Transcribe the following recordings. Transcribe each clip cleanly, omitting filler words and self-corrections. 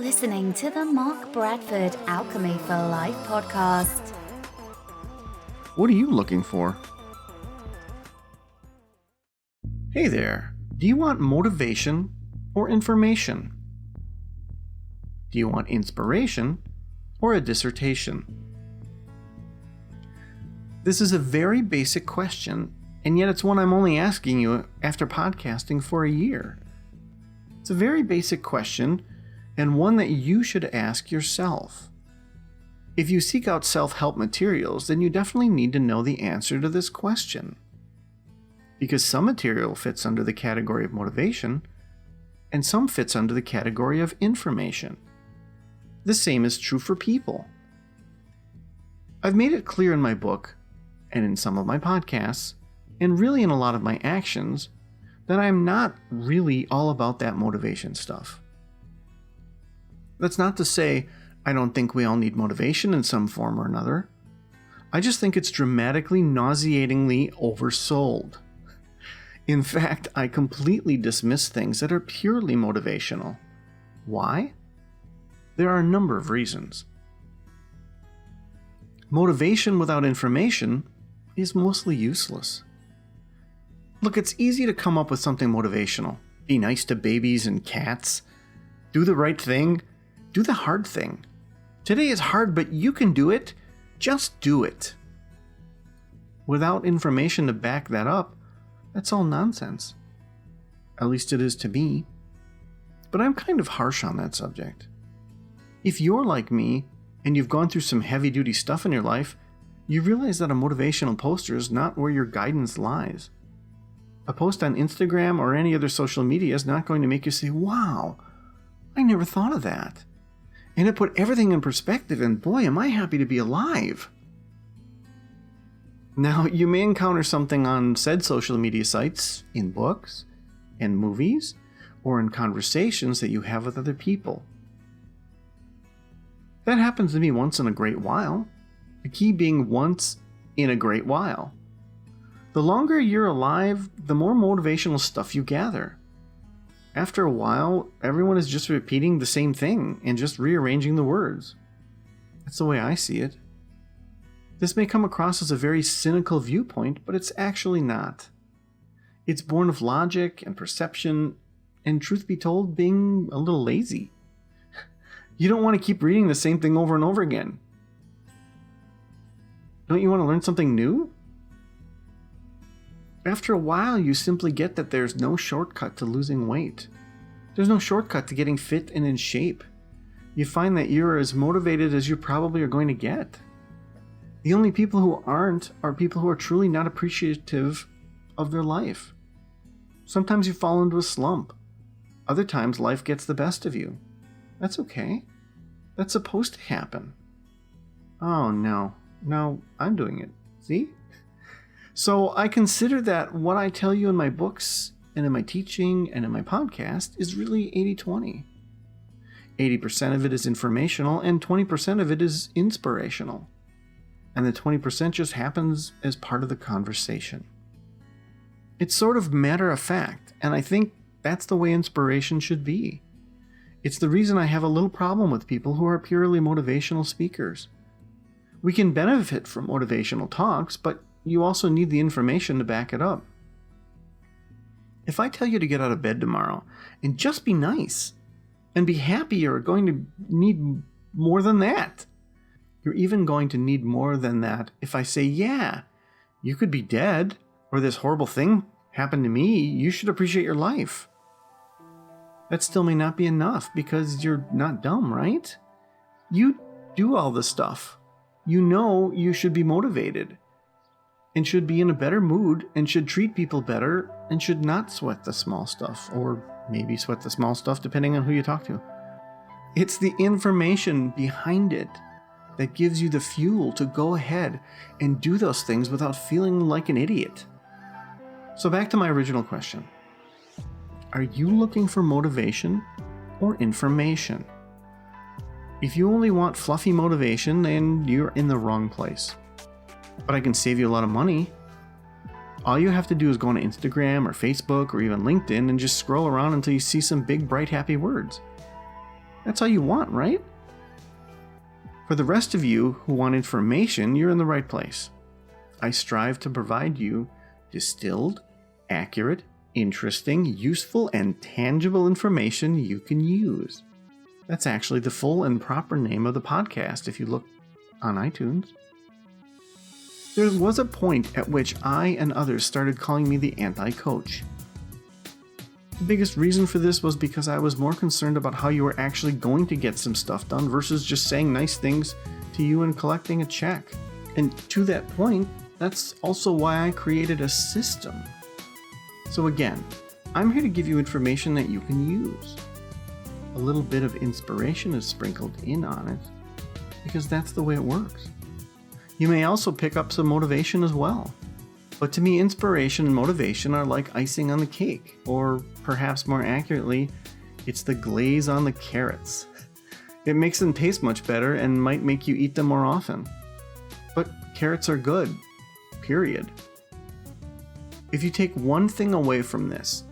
listening to the Mark Bradford Alchemy for Life podcast. What are you looking for? Hey there. Do you want motivation or information? Do you want inspiration or a dissertation? This is a very basic question, and yet it's one I'm only asking you after podcasting for a year. It's a very basic question, and one that you should ask yourself. If you seek out self-help materials, then you definitely need to know the answer to this question. Because some material fits under the category of motivation, and some fits under the category of information. The same is true for people. I've made it clear in my book, and in some of my podcasts, and really in a lot of my actions, that I'm not really all about that motivation stuff. That's not to say I don't think we all need motivation in some form or another. I just think it's dramatically, nauseatingly oversold. In fact, I completely dismiss things that are purely motivational. Why? There are a number of reasons. Motivation without information is mostly useless. Look, it's easy to come up with something motivational. Be nice to babies and cats. Do the right thing. Do the hard thing. Today is hard, but you can do it. Just do it. Without information to back that up, that's all nonsense. At least it is to me. But I'm kind of harsh on that subject. If you're like me, and you've gone through some heavy-duty stuff in your life, you realize that a motivational poster is not where your guidance lies. A post on Instagram or any other social media is not going to make you say, wow, I never thought of that. And it put everything in perspective, and boy, am I happy to be alive. Now, you may encounter something on said social media sites, in books, and movies, or in conversations that you have with other people. That happens to me once in a great while. The key being once in a great while. The longer you're alive, the more motivational stuff you gather. After a while, everyone is just repeating the same thing and just rearranging the words. That's the way I see it. This may come across as a very cynical viewpoint, but it's actually not. It's born of logic and perception, and truth be told, being a little lazy. You don't want to keep reading the same thing over and over again. Don't you want to learn something new? After a while, you simply get that there's no shortcut to losing weight. There's no shortcut to getting fit and in shape. You find that you're as motivated as you probably are going to get. The only people who aren't are people who are truly not appreciative of their life. Sometimes you fall into a slump. Other times life gets the best of you. That's okay. That's supposed to happen. Oh no, I'm doing it. See? So I consider that what I tell you in my books and in my teaching and in my podcast is really 80-20. 80% of it is informational and 20% of it is inspirational. And the 20% just happens as part of the conversation. It's sort of matter of fact, and I think that's the way inspiration should be. It's the reason I have a little problem with people who are purely motivational speakers. We can benefit from motivational talks, but you also need the information to back it up. If I tell you to get out of bed tomorrow and just be nice and be happy, you're going to need more than that. You're even going to need more than that if I say, yeah, you could be dead, or this horrible thing happened to me, you should appreciate your life. That still may not be enough because you're not dumb, right? You do all this stuff. You know you should be motivated and should be in a better mood and should treat people better and should not sweat the small stuff, or maybe sweat the small stuff depending on who you talk to. It's the information behind it that gives you the fuel to go ahead and do those things without feeling like an idiot. So back to my original question. Are you looking for motivation or information? If you only want fluffy motivation, then you're in the wrong place. But I can save you a lot of money. All you have to do is go on Instagram or Facebook or even LinkedIn and just scroll around until you see some big, bright, happy words. That's all you want, right? For the rest of you who want information, you're in the right place. I strive to provide you distilled, accurate, interesting, useful, and tangible information you can use. That's actually the full and proper name of the podcast if you look on iTunes. There was a point at which I and others started calling me the anti-coach. The biggest reason for this was because I was more concerned about how you were actually going to get some stuff done versus just saying nice things to you and collecting a check. And to that point, that's also why I created a system. So again, I'm here to give you information that you can use. A little bit of inspiration is sprinkled in on it, because that's the way it works. You may also pick up some motivation as well. But to me, inspiration and motivation are like icing on the cake, or perhaps more accurately, it's the glaze on the carrots. It makes them taste much better and might make you eat them more often. But carrots are good, period. If you take one thing away from this,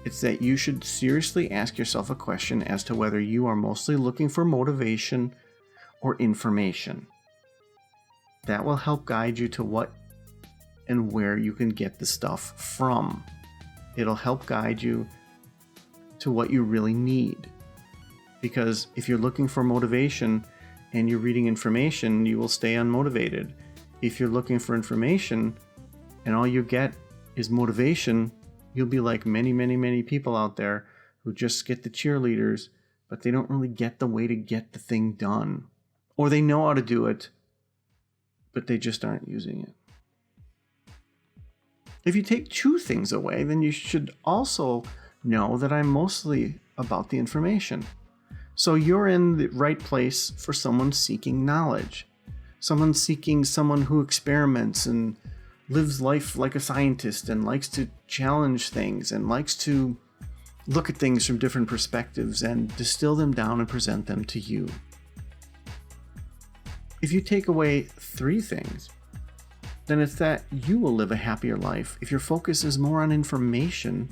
it's that you should seriously ask yourself a question as to whether you are mostly looking for motivation or information. That will help guide you to what and where you can get the stuff from. It'll help guide you to what you really need. Because if you're looking for motivation and you're reading information, you will stay unmotivated. If you're looking for information and all you get is motivation, you'll be like many people out there who just get the cheerleaders, but they don't really get the way to get the thing done. Or they know how to do it, but they just aren't using it. If you take two things away, then you should also know that I'm mostly about the information. So you're in the right place for someone seeking knowledge. Someone seeking someone who experiments and lives life like a scientist and likes to challenge things and likes to look at things from different perspectives and distill them down and present them to you. If you take away three things, then it's that you will live a happier life if your focus is more on information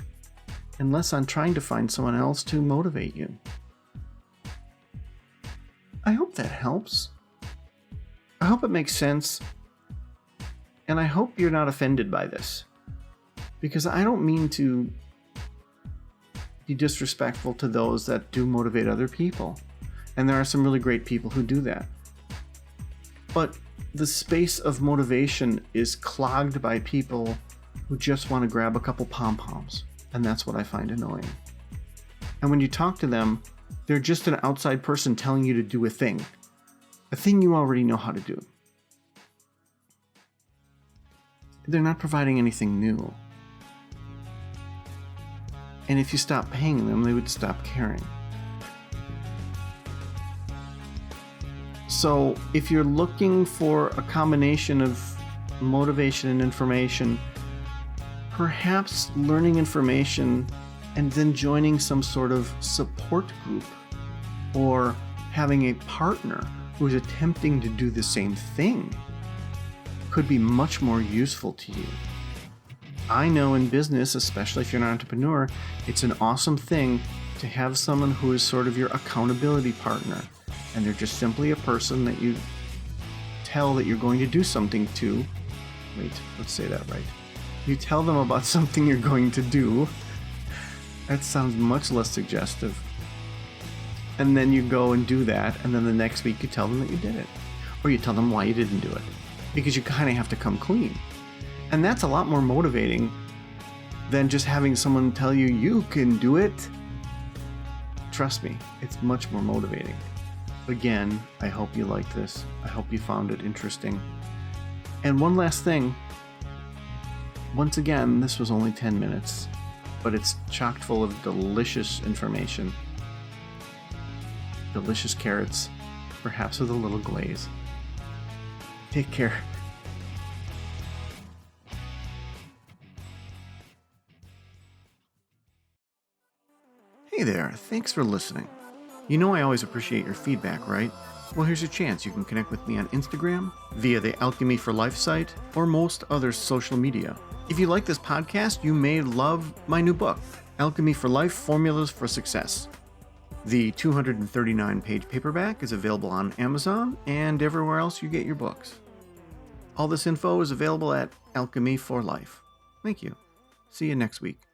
and less on trying to find someone else to motivate you. I hope that helps. I hope it makes sense. And I hope you're not offended by this, because I don't mean to be disrespectful to those that do motivate other people. And there are some really great people who do that. But the space of motivation is clogged by people who just want to grab a couple pom-poms. And that's what I find annoying. And when you talk to them, they're just an outside person telling you to do a thing you already know how to do. They're not providing anything new. And if you stop paying them, they would stop caring. So if you're looking for a combination of motivation and information, perhaps learning information and then joining some sort of support group or having a partner who is attempting to do the same thing could be much more useful to you. I know in business, especially if you're an entrepreneur, it's an awesome thing to have someone who is sort of your accountability partner. And they're just simply a person that you tell that you're going to do something to. Wait, let's say that right. You tell them about something you're going to do. That sounds much less suggestive. And then you go and do that, and then the next week you tell them that you did it. Or you tell them why you didn't do it. Because you kind of have to come clean. And that's a lot more motivating than just having someone tell you, you can do it. Trust me, it's much more motivating. Again, I hope you liked this. I hope you found it interesting. And one last thing. Once again, this was only 10 minutes, but it's chock full of delicious information. Delicious carrots, perhaps with a little glaze. Take care. Hey there, thanks for listening. You know I always appreciate your feedback, right? Well, here's your chance. You can connect with me on Instagram, via the Alchemy for Life site, or most other social media. If you like this podcast, you may love my new book, Alchemy for Life: Formulas for Success. The 239-page paperback is available on Amazon and everywhere else you get your books. All this info is available at Alchemy for Life. Thank you. See you next week.